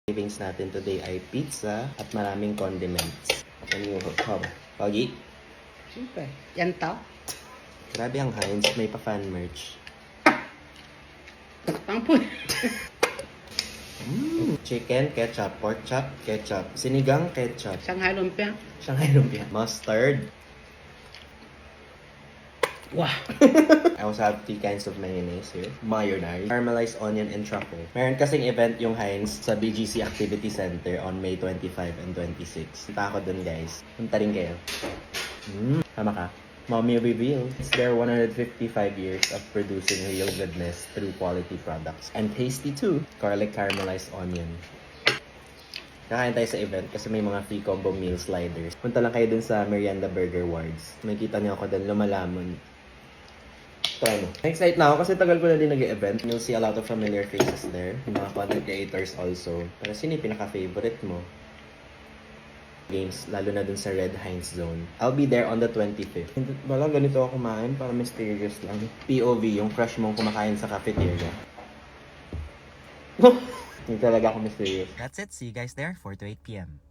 Cravings natin today ay pizza at maraming condiments. Ano yung hub? Pogi? Siyempre. Yan tao. Grabe ang Heinz, may pa-fan merch. Tangpoy. Chicken, ketchup, pork chop, ketchup, sinigang, ketchup, Shanghai lumpia. Shanghai lumpia, mustard. Wow. I also have 3 kinds of mayonnaise here. Mayonnaise, caramelized onion, and truffle. Meron kasing event yung Heinz sa BGC Activity Center on May 25 and 26. Punta ako dun, guys. Punta rin kayo. Tama ka? Mommy reveal. It's their 155 years of producing real goodness through quality products. And tasty too. Garlic caramelized onion. Kakain tayo sa event kasi may mga free combo meal sliders. Punta lang kayo dun sa Merienda Burger Wards. Makikita niyo ako dun lumalamon. Try mo. Excited na ako kasi tagal ko na din nag-event. You'll see a lot of familiar faces there. Yung mga content creators also. Pero sino yung pinaka-favorite mo? Games, lalo na dun sa Red Heinz Zone. I'll be there on the 25th. Wala, ganito ako kumain para mysterious lang. POV, yung crush mong kumakain sa cafeteria. Hindi talaga ako mysterious. That's it. See you guys there, 4 to 8 p.m.